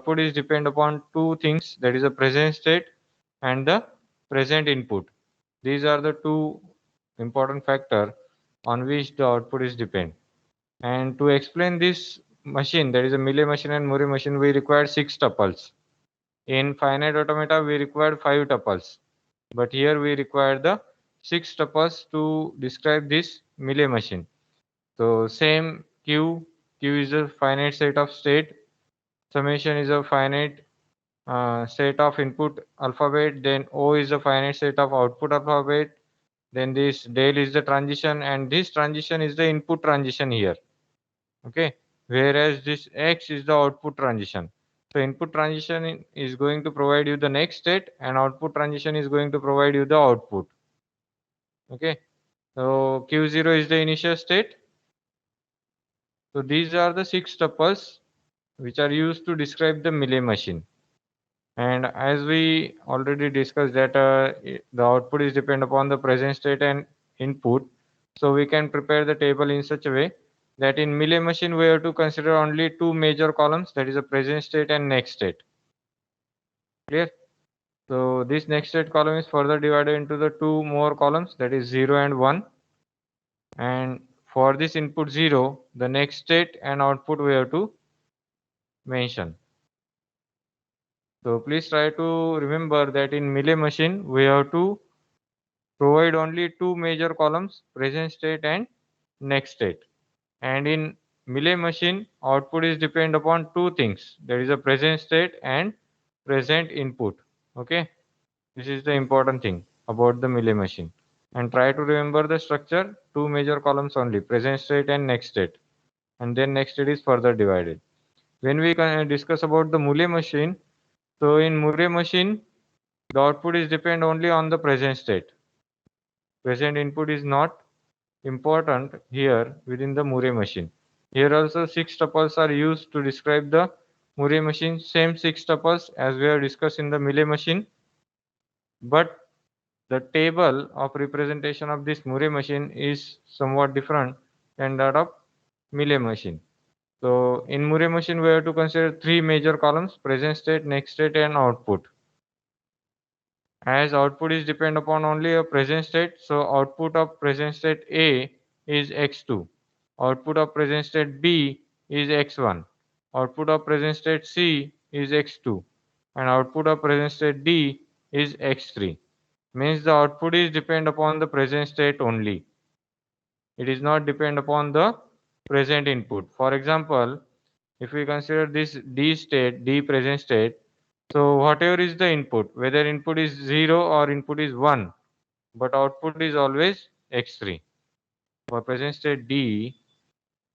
output is depend upon two things, that is the present state and the present input. These are the two important factor on which the output is depend. And to explain this machine, that is a Mealy machine and Murray machine, we require 6 tuples. In finite automata, we required 5 tuples, but here we require the 6 tuples to describe this Mealy machine. So same Q is a finite set of state, summation is a finite set of input alphabet, then O is a finite set of output alphabet, then this del is the transition, and this transition is the input transition here. Okay, whereas this X is the output transition. So input transition is going to provide you the next state, and output transition is going to provide you the output. Okay, so Q0 is the initial state. So these are the 6 tuples which are used to describe the Mealy machine. And as we already discussed that the output is depend upon the present state and input, so we can prepare the table in such a way that in Mealy machine we have to consider only two major columns, that is the present state and next state. Clear? So this next state column is further divided into the two more columns, that is 0 and 1. And for this input 0, the next state and output we have to mention. So please try to remember that in Mealy machine we have to provide only two major columns, present state and next state. And in Mealy machine, output is depend upon two things, that is a present state and present input. Okay, this is the important thing about the Mealy machine. And try to remember the structure, two major columns only, present state and next state, and then next state is further divided. When we can discuss about the Mealy machine, so in Mealy machine, the output is depend only on the present state. Present input is not important here within the Mealy machine. Here also 6 tuples are used to describe the Mealy machine, same 6 tuples as we have discussed in the Mealy machine, but the table of representation of this Mealy machine is somewhat different than that of Mealy machine. So in Mealy machine we have to consider three major columns, present state, next state and output. As output is depend upon only a present state, so output of present state A is x2, output of present state B is x1, output of present state C is x2, and output of present state D is x3. Means the output is depend upon the present state only. It is not depend upon the present input. For example, if we consider this D state, D present state, so whatever is the input, whether input is 0 or input is 1, but output is always x3. For present state D,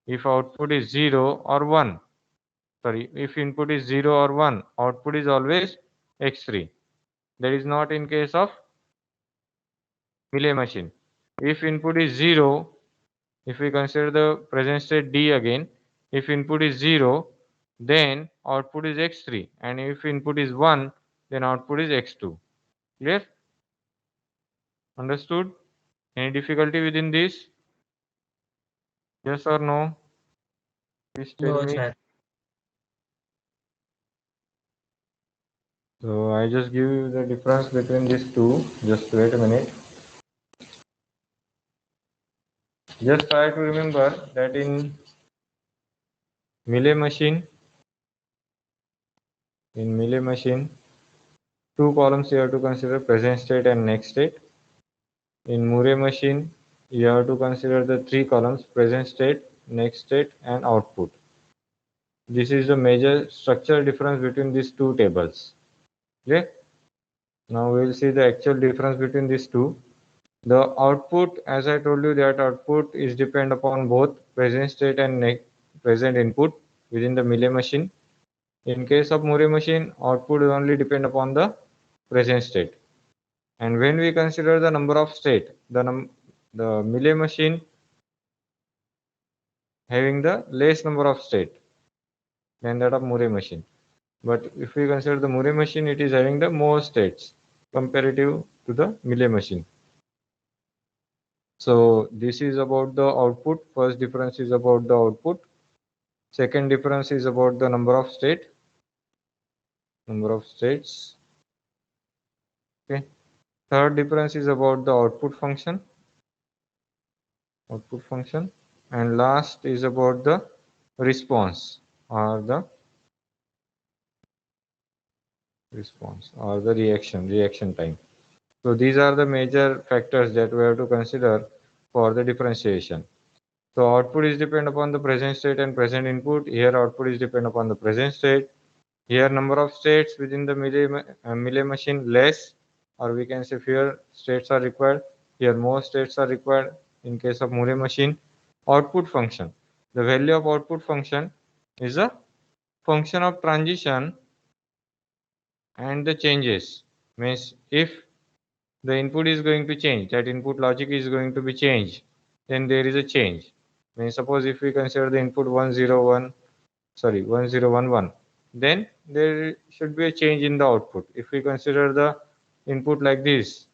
if output is 0 or 1, if input is 0 or 1, output is always x3. That is not in case of Mealy machine. If input is 0, if we consider the present state D again, if input is 0, then output is x3, and if input is 1, then output is x2. Clear? Understood? Any difficulty within this? Yes or no? Please tell No, me. sir. So I just give you the difference between these two. Just wait a minute. Just try to remember that in Mealy machine, two columns you have to consider, present state and next state. In Murray machine, you have to consider the three columns, present state, next state and output. This is the major structural difference between these two tables. Okay? Now we will see the actual difference between these two. The output, as I told you, that output is depend upon both present state and present input within the Mealy machine. In case of Murray machine, output only depend upon the present state. And when we consider the number of state, the Mealy machine having the less number of state than that of Murray machine. But if we consider the Murray machine, it is having the more states comparative to the Mealy machine. So this is about the output. First difference is about the output. Second difference is about the number of state. number of states. Okay. Third difference is about the output function. And last is about the response or the reaction time. So these are the major factors that we have to consider for the differentiation. So output is depend upon the present state and present input. Here output is depend upon the present state. Here number of states within the Mealy machine less, or we can say fewer states are required. Here more states are required in case of Moore machine. Output function. The value of output function is a function of transition and the changes. Means if the input is going to change, that input logic is going to be changed, then there is a change. Means suppose if we consider the input 1011, then there should be a change in the output. If we consider the input like this,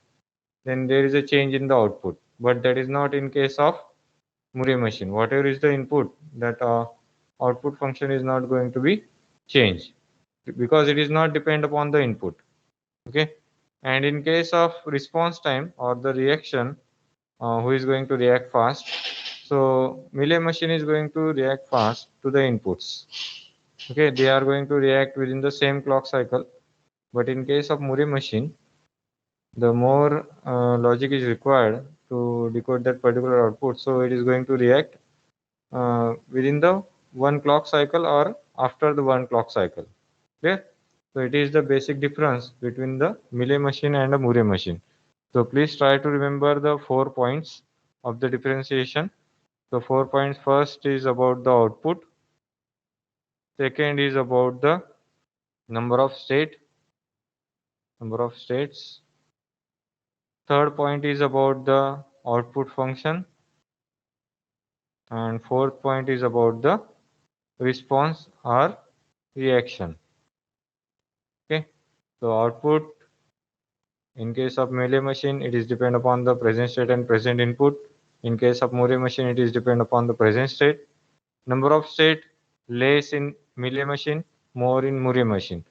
then there is a change in the output, but that is not in case of Moore machine. Whatever is the input, that output function is not going to be changed because it is not depend upon the input. Okay. And in case of response time or the reaction, who is going to react fast? So Mealy machine is going to react fast to the inputs. Okay, they are going to react within the same clock cycle. But in case of Moore machine, the more logic is required to decode that particular output. So it is going to react within the one clock cycle or after the one clock cycle. Okay, so it is the basic difference between the Mealy machine and a Moore machine. So please try to remember the 4 points of the differentiation. So 4 points. First is about the output. Second is about the number of states. Third point is about the output function. And fourth point is about the response or reaction. Okay. So output, in case of Mealy machine, it is depend upon the present state and present input. In case of Moore machine, it is depend upon the present state. Number of state less in Mealy machine, more in Moore machine.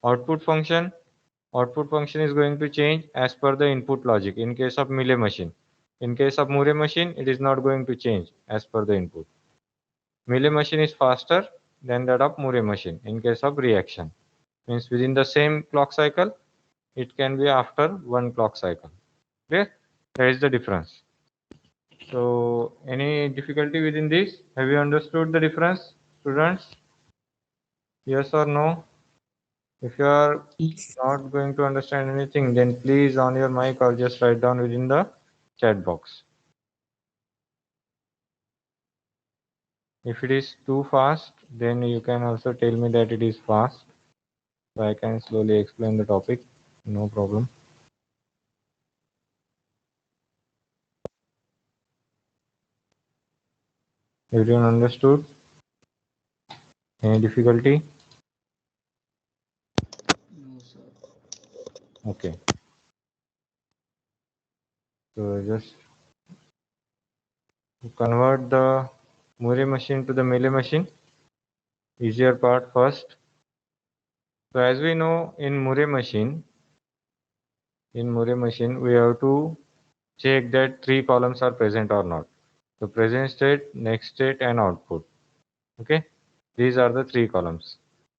Output function is going to change as per the input logic in case of Mealy machine. In case of Moore machine, it is not going to change as per the input. Mealy machine is faster than that of Moore machine in case of reaction. Means within the same clock cycle, it can be after one clock cycle. Clear? That is the difference. So any difficulty within this? Have you understood the difference, students? Yes or no? If you are not going to understand anything, then please on your mic or just write down within the chat box. If it is too fast, then you can also tell me that it is fast. So I can slowly explain the topic. No problem. Everyone understood? Any difficulty? No, sir. Okay. So just convert the Moore machine to the Mealy machine. Easier part first. So as we know in Moore machine, we have to check that 3 columns are present or not. The present state, next state and output. Okay. These are the 3 columns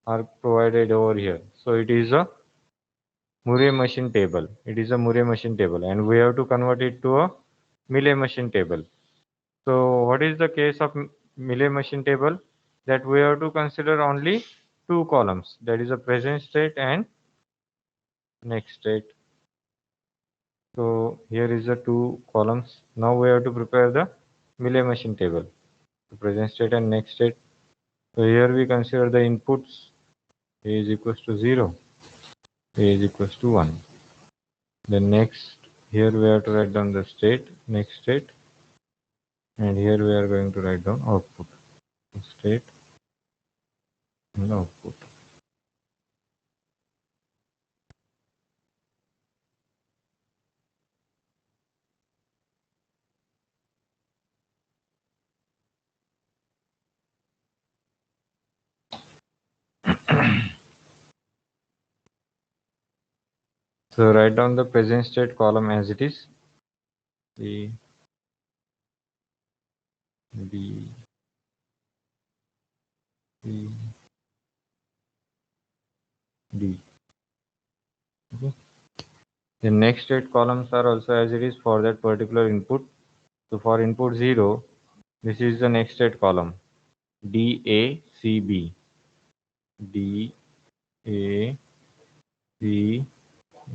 are provided over here. So it is a Moore machine table. It is a Moore machine table and we have to convert it to a Mealy machine table. So what is the case of Mealy machine table? That we have to consider only 2 columns, that is a present state and next state. So here is the 2 columns. Now we have to prepare the Mealy machine table, the present state and next state. So here we consider the inputs. A is equals to 0, A is equals to 1. Then next, here we have to write down the state, next state, and here we are going to write down output, state and output. So write down the present state column as it is. A, B, C, D. Okay. The next state columns are also as it is for that particular input. So for input 0, this is the next state column. D, A, C, B. D, A, C,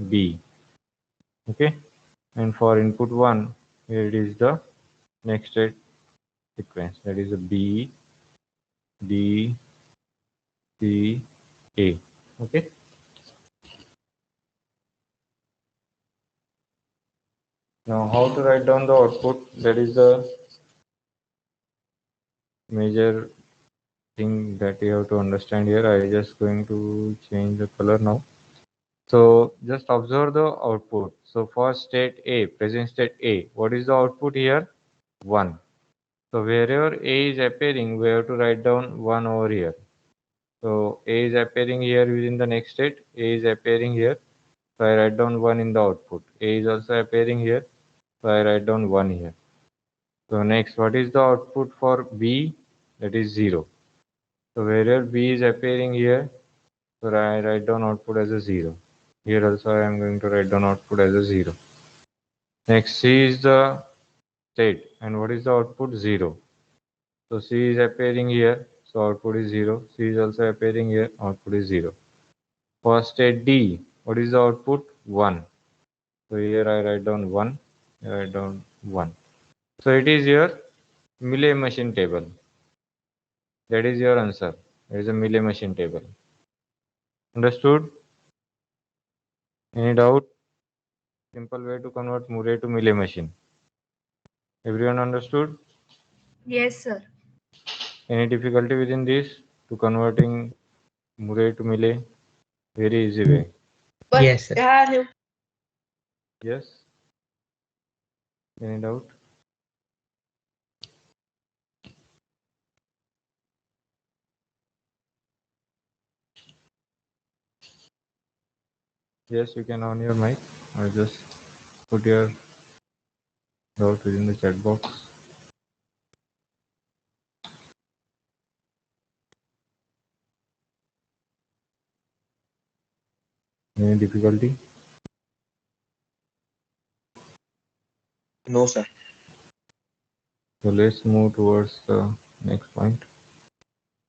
B. Okay. And for input 1, here it is the next state sequence. That is a B, D, C, A. Okay. Now how to write down the output? That is the major thing that you have to understand here. I just going to change the color now. So just observe the output. So for state A, present state A, what is the output here? 1. So wherever A is appearing, we have to write down 1 over here. So A is appearing here within the next state. A is appearing here. So I write down 1 in the output. A is also appearing here. So I write down 1 here. So next, what is the output for B? That is 0. So wherever B is appearing here, so I write down output as a 0. Here also I am going to write down output as a 0. Next, C is the state. And what is the output? 0. So C is appearing here. So output is 0. C is also appearing here. Output is 0. For state D, what is the output? 1. So here I write down 1. Here I write down 1. So it is your Mealy machine table. That is your answer. It is a Mealy machine table. Understood? Any doubt? Simple way to convert Murray to Mealy machine. Everyone understood? Yes, sir. Any difficulty within this to converting Murray to Mealy? Very easy way. But Yes, sir. Yes? Any doubt? Yes, you can on your mic or just put your doubt within the chat box. Any difficulty? No, sir. So let's move towards the next point.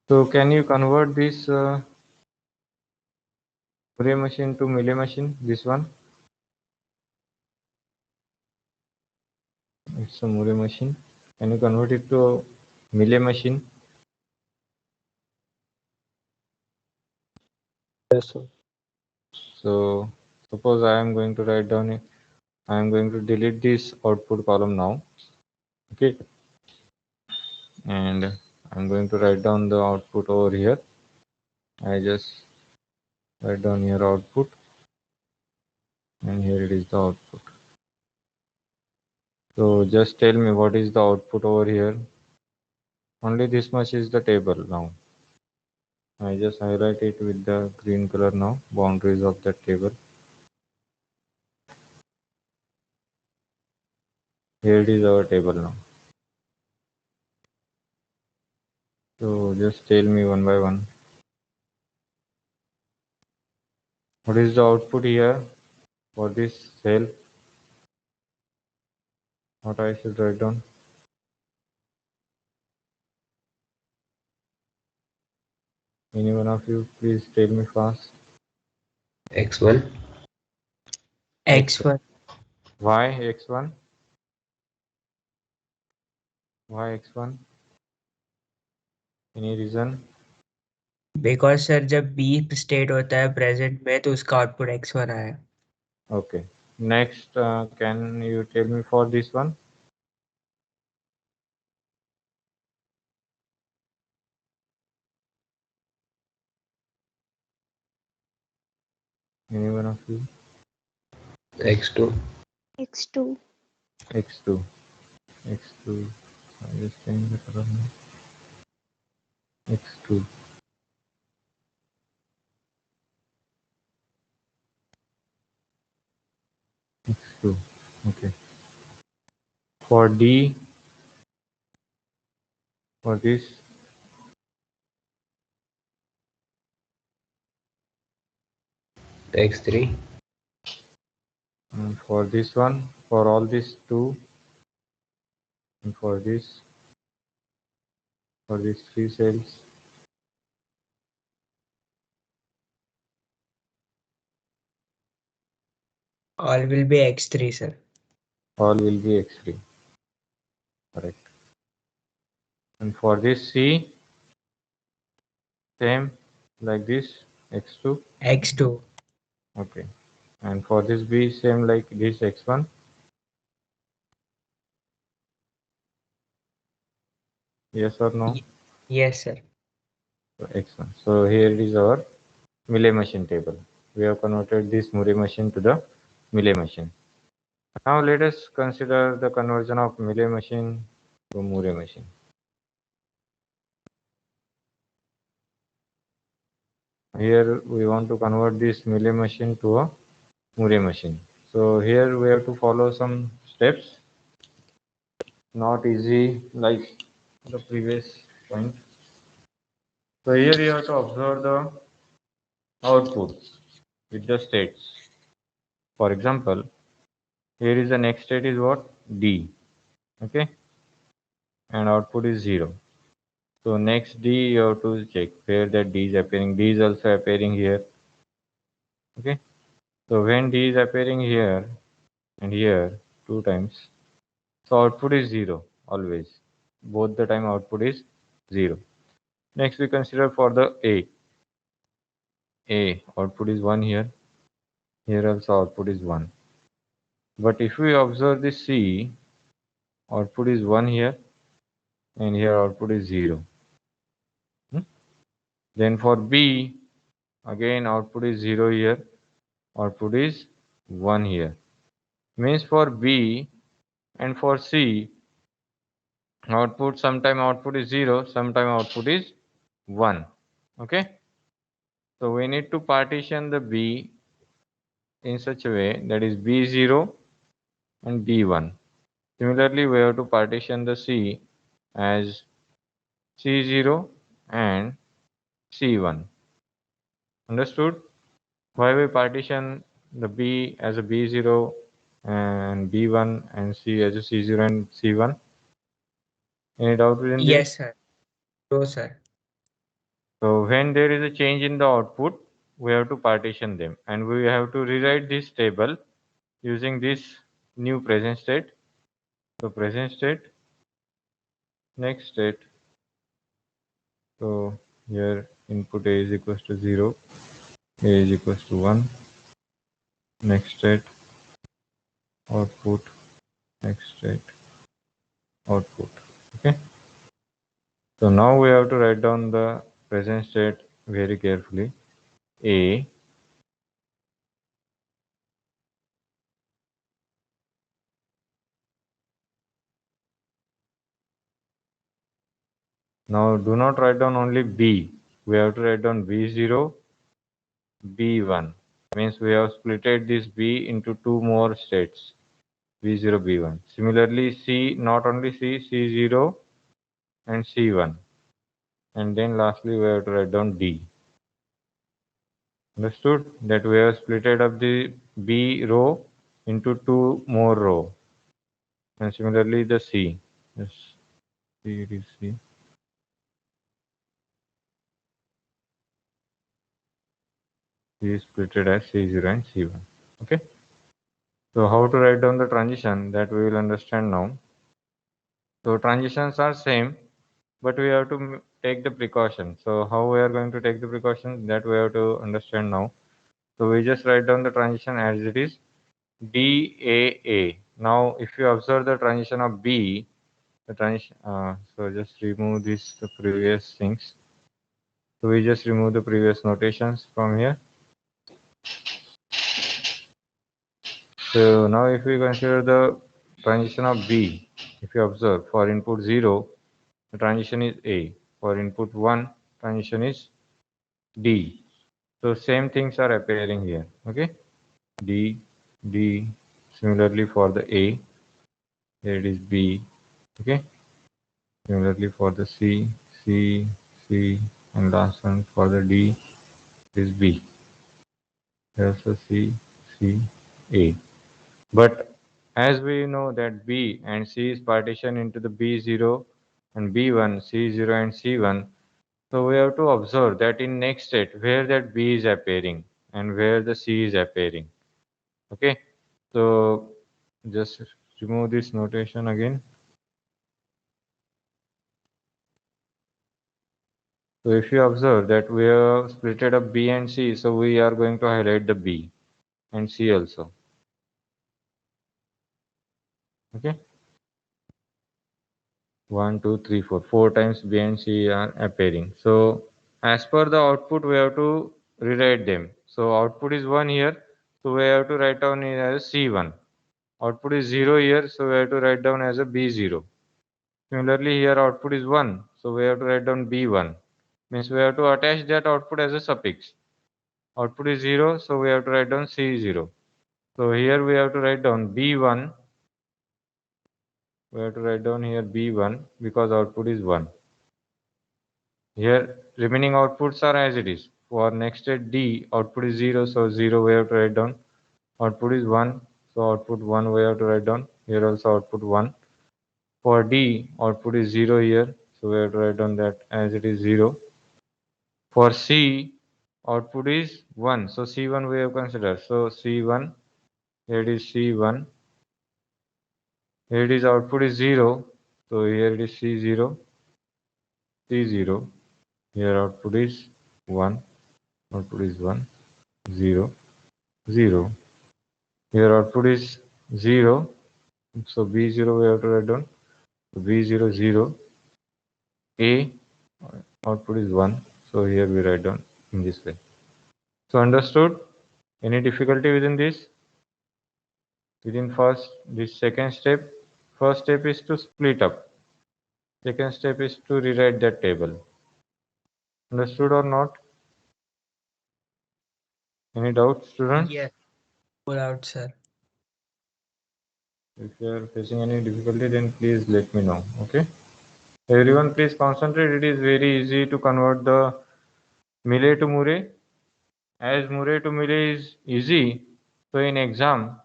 So can you convert this Murray machine to Mealy machine? This one? It's a Murray machine. Can you convert it to Mealy machine? Yes, sir. So suppose I am going to write down it. I am going to delete this output column now. Okay. And I'm going to write down the output over here. I just write down here output. And here it is the output. So just tell me what is the output over here. Only this much is the table now. I just highlight it with the green color now, boundaries of that table. Here it is our table now. So just tell me one by one. What is the output here for this cell? What I should write down? Any one of you, please tell me fast. X1. X1. Why x1? Why x1? Any reason? Because sir जब B state होता है present में तो उसका output x1 आया. Okay. Next, can you tell me for this one? Any one of you? X2. X2. X2. X2. I just change the color now. X2. X2. Okay. For D, for this, X3. and for this one, for all these two, and for these 3 cells, All will be X3, sir. all will be X3. Correct. And for this C, same like this, X2. X2. Okay. And for this B, same like this, X1. Yes or no? Yes, sir. So X1. So here is our Mealy machine table. We have converted this Murray machine to the Mealy machine. Now let us consider the conversion of Mealy machine to Murray machine. Here we want to convert this Mealy machine to a Murray machine. So here we have to follow some steps. Not easy like the previous point. So here you have to observe the output with the states. For example, here is the next state is what? D. Okay. And output is 0. So next D you have to check where that D is appearing. D is also appearing here. Okay. So when D is appearing here and here 2 times, so output is 0 always. Both the time output is 0. Next we consider for the A. A output is 1 here. Here also output is 1. But if we observe the C, output is 1 here and here output is 0. Then for B, again output is 0 here, output is 1 here. Means for B and for C, sometime output is 0, sometime output is 1. Okay. So we need to partition the B in such a way that is B0 and B1. Similarly, we have to partition the C as C0 and C1. Understood? Why we partition the B as a B0 and B1 and C as a C0 and C1? Any doubt within this? Yes, sir. No, sir. So when there is a change in the output, we have to partition them and we have to rewrite this table using this new present state. So present state, next state. So here input A is equals to 0, A is equals to 1, next state, output, next state, output. Okay. So now we have to write down the present state very carefully. A now do not write down only B. We have to write down B0, B1. Means we have splitted this B into 2 more states. B0, B1. Similarly, C, not only C, C0 and C1. And then lastly we have to write down D. Understood? That we have splitted up the B row into 2 more row. And similarly the C. Yes, C it is C. C is splitted as C0 and C1. Okay. So how to write down the transition, that we will understand now. So transitions are same, but we have to take the precaution. So how we are going to take the precaution, that we have to understand now. So we just write down the transition as it is, DAA. Now if you observe the transition of B, the transition, so just remove this, the previous things. So we just remove the previous notations from here. So now if we consider the transition of B, if you observe for input 0, the transition is A. For input 1, transition is D. So same things are appearing here. Okay. D, D, Similarly for the A, here it is B. Okay. Similarly for the C, and last one for the D is B. Here's the C, A. But as we know that B and C is partitioned into the B0 and B1, C0 and C1, so we have to observe that in next state where that B is appearing and where the C is appearing. Okay, so just remove this notation again. So if you observe that we have splitted up B and C, so we are going to highlight the B and C also. Okay. 1, 2, 3, 4. 4 times B and C are appearing. So as per the output, we have to rewrite them. So output is 1 here. So we have to write down it as C1. Output is 0 here. So we have to write down as a B0. Similarly, here output is 1. So we have to write down B1. Means we have to attach that output as a suffix. Output is 0. So we have to write down C0. So here we have to write down B1. We have to write down here B1 because output is 1. Here remaining outputs are as it is. For next state D, output is 0, so 0 we have to write down. Output is 1, so output 1 we have to write down. Here also output 1. For D, output is 0 here, so we have to write down that as it is 0. For C, output is 1, so C1 we have considered. So C1, here it is C1. Here it is output is 0, so here it is C0, C0. Here output is 1, output is 1, 0, 0. Here output is 0, so B0 we have to write down. B0, 0. A output is 1, so here we write down in this way. So understood? Any difficulty within this? Within this second step? First step is to split up. Second step is to rewrite that table. Understood or not? Any doubts, students? Yes. Pull out, sir. If you are facing any difficulty, then please let me know. Okay. Everyone, please concentrate. It is very easy to convert the Millet to Murray. As Murray to Millet is easy, so in exam,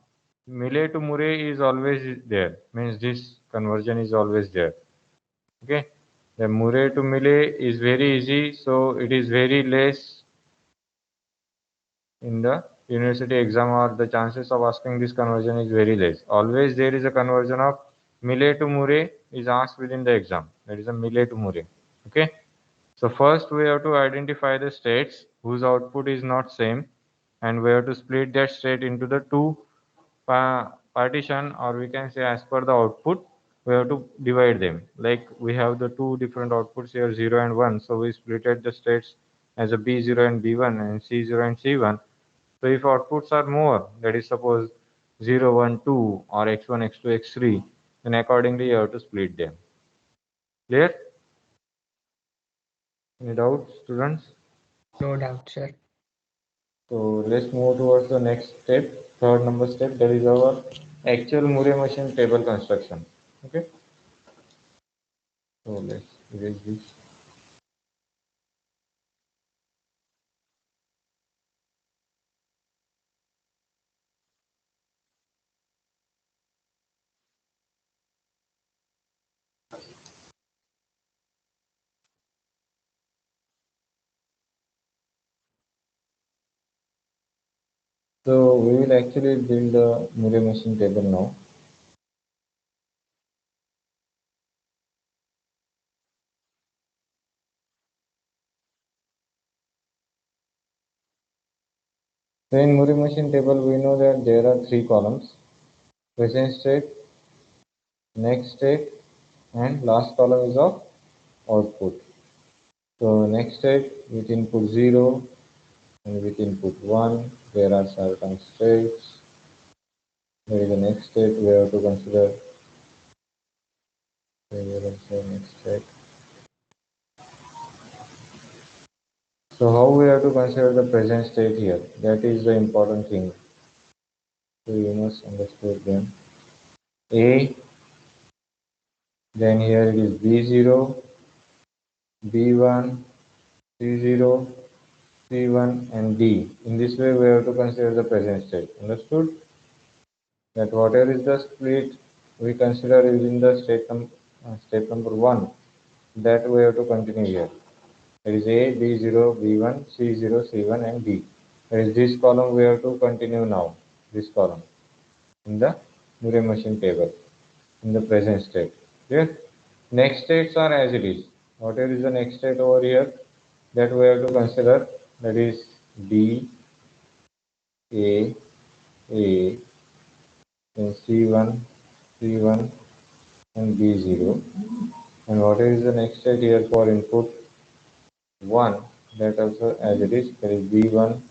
Millet to Murray is always there. Means this conversion is always there. Okay. The Murray to Millet is very easy, so it is very less in the university exam, or the chances of asking this conversion is very less. Always there is a conversion of Millet to Murray is asked within the exam. That is a Millet to Murray. Okay. So first we have to identify the states whose output is not same, and we have to split that state into the two partition, or we can say as per the output we have to divide them. Like we have the two different outputs here, 0 and 1, so we splitted the states as a B0 and B1 and C0 and C1. So if outputs are more, that is suppose 0, 1, 2 or x1, x2, x3, then accordingly you have to split them. Clear? Any doubts, students? No doubt, sir. So let's move towards the next step, third number step, that is our actual Murray machine table construction. Okay. So let's erase this. So we will actually build a Murray machine table now. So in Murray machine table, we know that there are three columns: present state, next state, and last column is of output. So next state with input 0 and with input 1, there are certain states. There is the next state we have to consider. Next state. So how we have to consider the present state here? That is the important thing. So you must understand them. A, then here it is B0, B1, C0, C1 and D. In this way we have to consider the present state. Understood? That whatever is the split we consider within the step number 1, that we have to continue here. There is A, B0, B1, C0, C1 and D. There is this column we have to continue now. This column in the Murray machine table in the present state. Yes. Next states are as it is. Whatever is the next state over here, that we have to consider, that is D, A, then C1, C1 and B0. And whatever is the next state here for input 1, that also as it is, there is B1,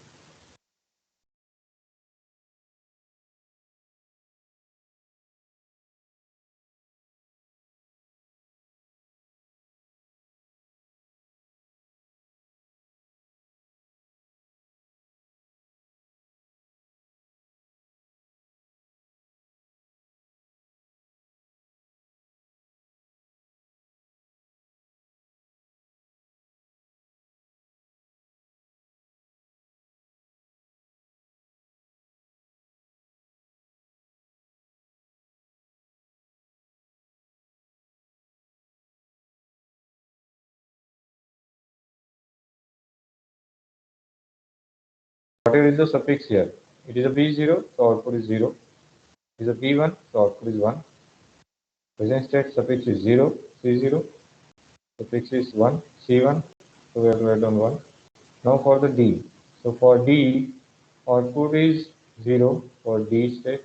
whatever is the suffix here. It is a B0, so output is 0. It is a B1, so output is 1. Present state suffix is 0, C0, suffix is 1, C1, so we have to write down 1. Now for the D. So for D, output is 0 for D state.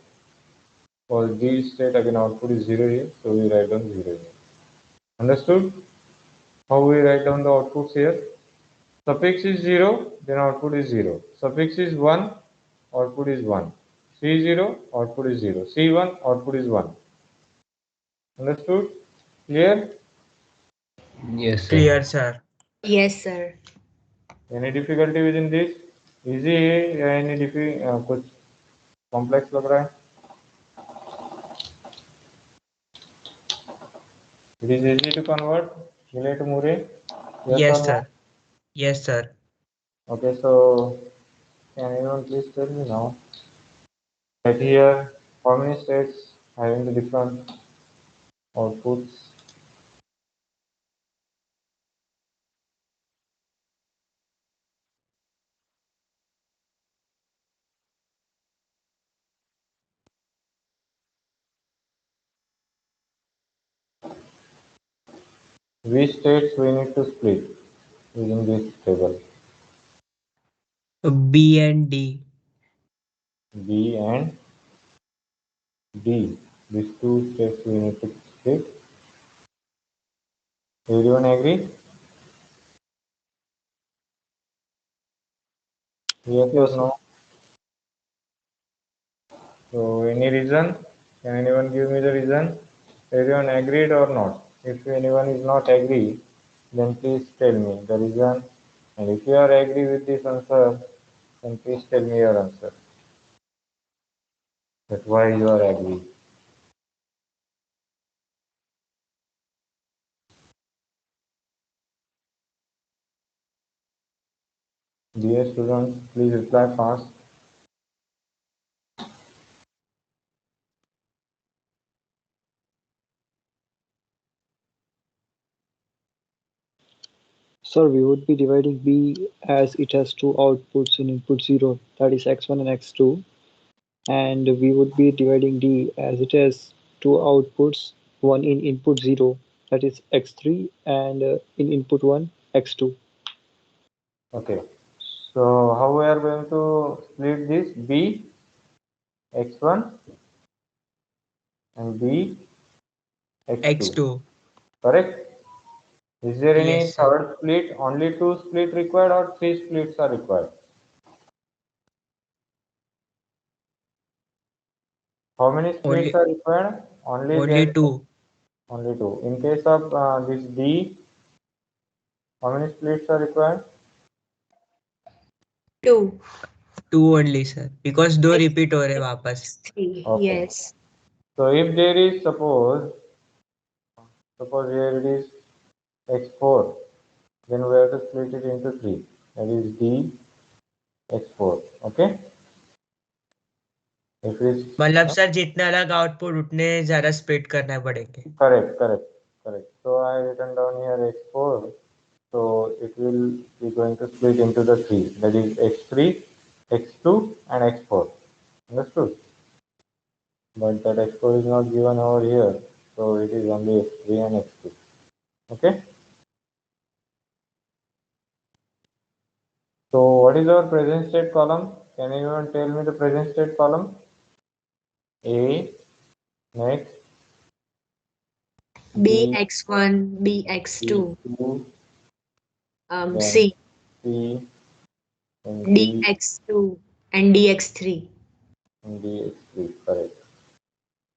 For D state, again output is 0 here, so we write down 0 here. Understood? How we write down the outputs here? Suffix is 0, then output is 0. Suffix is 1, output is 1. C0, output is 0. C1, output is 1. Understood? Clear? Yes, sir. Clear, sir. Yes, sir. Any difficulty within this? Easy है या any कुछ complex लग रहा है? It is easy to convert relay to Murray? Yes, or no? sir. Yes, sir. Okay, so can anyone please tell me now that here how many states having the different outputs? Which states we need to split using this table? B and D. B and D. These two states we need to split. Everyone agree? Yes or Yes, sir. no? So any reason? Can anyone give me the reason? Everyone agreed or not? If anyone is not agree, then please tell me the reason. And if you are agree with this answer, then please tell me your answer. That why you are agree. Dear students, please reply fast. Sir, we would be dividing B as it has two outputs in input 0, that is x1 and x2, and we would be dividing D as it has two outputs, one in input 0, that is x3, and in input 1, x2. Okay. So how we are going to split this? B x1 and B x2. X2. Correct? Is there any Yes, sir. third split? Only two split required or three splits are required? How many splits Only are required? only two. Only two. In case of this D, how many splits are required? 2. 2 only sir, because 2 repeat हो रहे हैं वापस. 3. Okay. Yes. So if there is suppose here it is x4, then we have to split it into 3. That is d x4. Okay. If it is मतलब sir जितने अलग output उतने ज्यादा split करना पड़ेंगे. correct. So I written down here x4. So it will be going to split into the 3. That is x3, x2, and x4. Understood? But that x4 is not given over here. So it is only x3 and x2. Okay. So what is our present state column? Can anyone tell me the present state column? A, next, BX1, BX2, B2, then C, C, and D, DX2, and DX3. and DX3. Correct.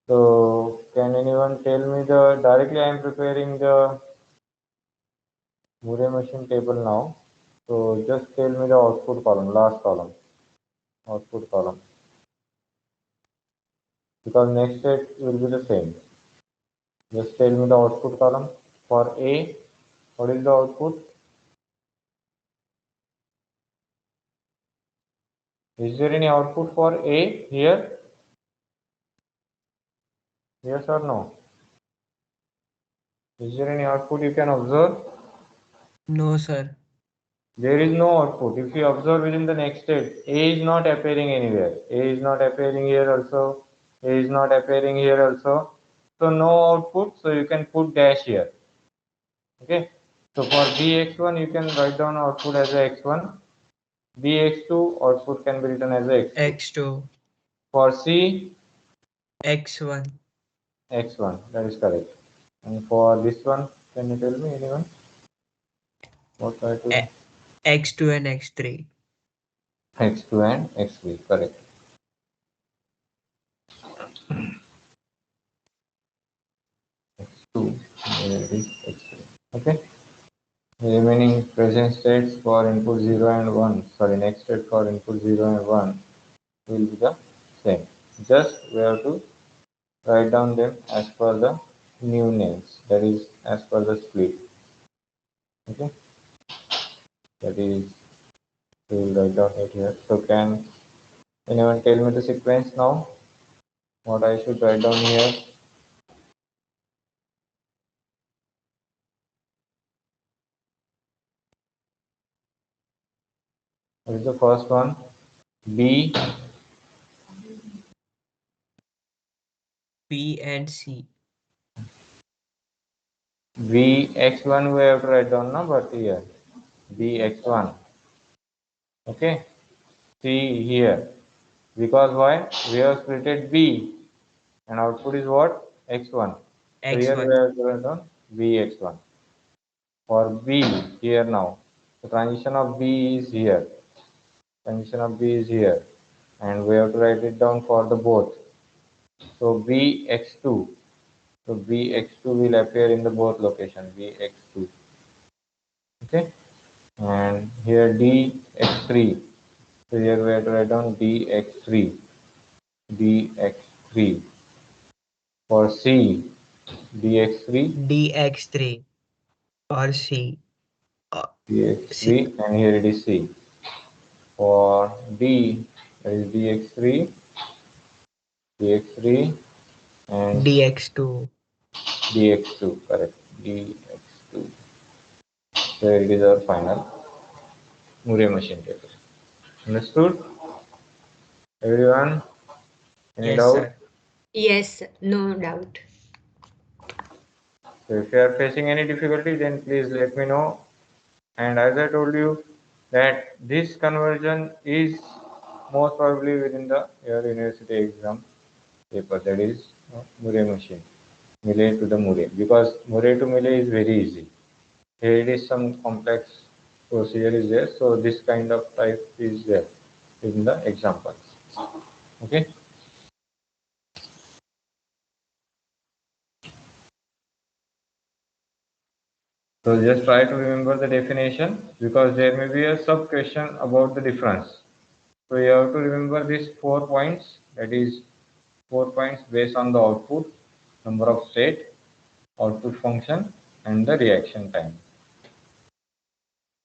So can anyone tell me the directly I am preparing the Murray machine table now. So just tell me the output column, last column, output column. Because next state will be the same. Just tell me the output column. For A, what is the output? Is there any output for A here? Yes or no? Is there any output you can observe? No sir. There is no output. If you observe within the next state, A is not appearing anywhere. A is not appearing here also. A is not appearing here also. So no output. So you can put dash here. Okay. So for bx1, you can write down output as a x1. bx2 output can be written as a x2. X2, For C, X1, x1. That is correct. And for this one, can you tell me anyone? What I do? X2 and X3. x2 and x3. Correct. x2. There it is x3. Okay. The remaining present states for input 0 and 1, sorry, next state for input 0 and 1 will be the same. Just we have to write down them as per the new names, that is as per the split. Okay, that is, we will write down it here. So can anyone tell me the sequence now? What I should write down here? What is the first one? B, B and C. V, x1 we have to write down now, but here, B, x1. Okay, C here. Because why? We have splitted B and output is what? X1. So here we X1. have written down Bx1. For B here now, the transition of B is here. Transition of B is here. And we have to write it down for the both. So Bx2. So Bx2 will appear in the both location. Bx2. Okay. And here Dx3. So here we have to write down Dx3. Dx3. For C, dx3, DX3 or C. dx3, and here it is C. For D, that is dx3, dx3, and DX2. dx2, correct, dx2. So it is our final Murray machine table. Understood? Everyone? Any Yes doubt? sir. Yes, no doubt. So if you are facing any difficulty, then please let me know. And as I told you, that this conversion is most probably within your university exam paper, that is Murray machine, Millet to the Murray, because Murray to Millet is very easy. Here it is some complex procedure is there, so this kind of type is there in the examples. Okay. So just try to remember the definition because there may be a sub question about the difference. So you have to remember these 4 points, that is 4 points based on the output, number of state, output function, and the reaction time.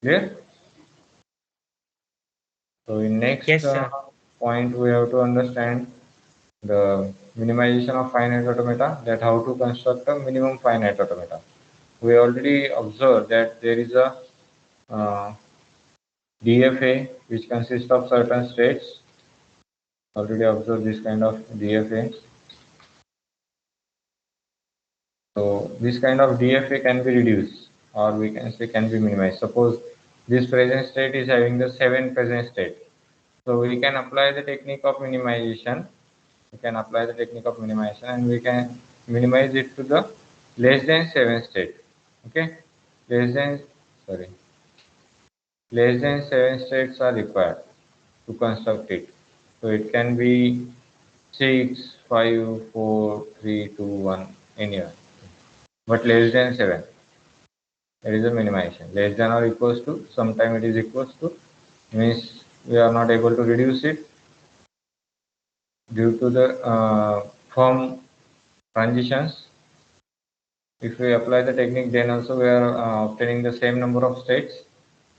Clear? So in next Yes, sir. point, we have to understand the minimization of finite automata, that how to construct a minimum finite automata. We already observed that there is a DFA which consists of certain states. Already observed this kind of DFA. So this kind of DFA can be reduced, or we can say can be minimized. Suppose this present state is having the 7 present state. So we can apply the technique of minimization. We can apply the technique of minimization and we can minimize it to the less than 7 state. Okay, less than 7 states are required to construct it. So it can be 6, 5, 4, 3, 2, 1, anywhere, but less than 7. There is a minimization. Less than or equals to, sometime it is equals to, means we are not able to reduce it due to the firm transitions. If we apply the technique, then also we are obtaining the same number of states,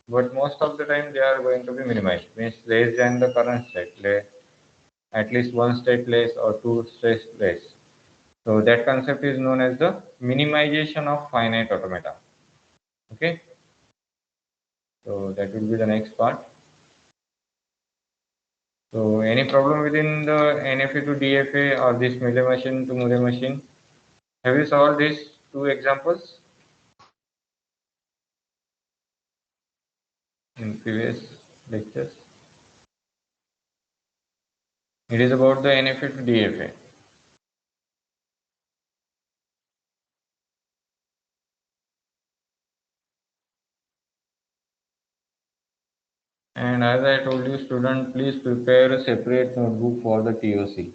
but most of the time they are going to be minimized, means less than the current state, at least 1 state less or 2 states less. So that concept is known as the minimization of finite automata. Okay, so that will be the next part. So any problem within the NFA to DFA or this Mealy machine to Murray machine? Have you solved these 2 examples in previous lectures? It is about the NFA to DFA. And as I told you, student, please prepare a separate notebook for the TOC.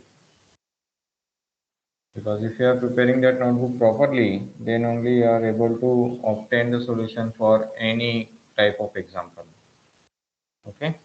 Because if you are preparing that notebook properly, then only you are able to obtain the solution for any type of example. Okay.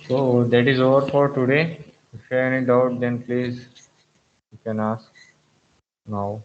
So that is all for today. If you have any doubt, then please you can ask now.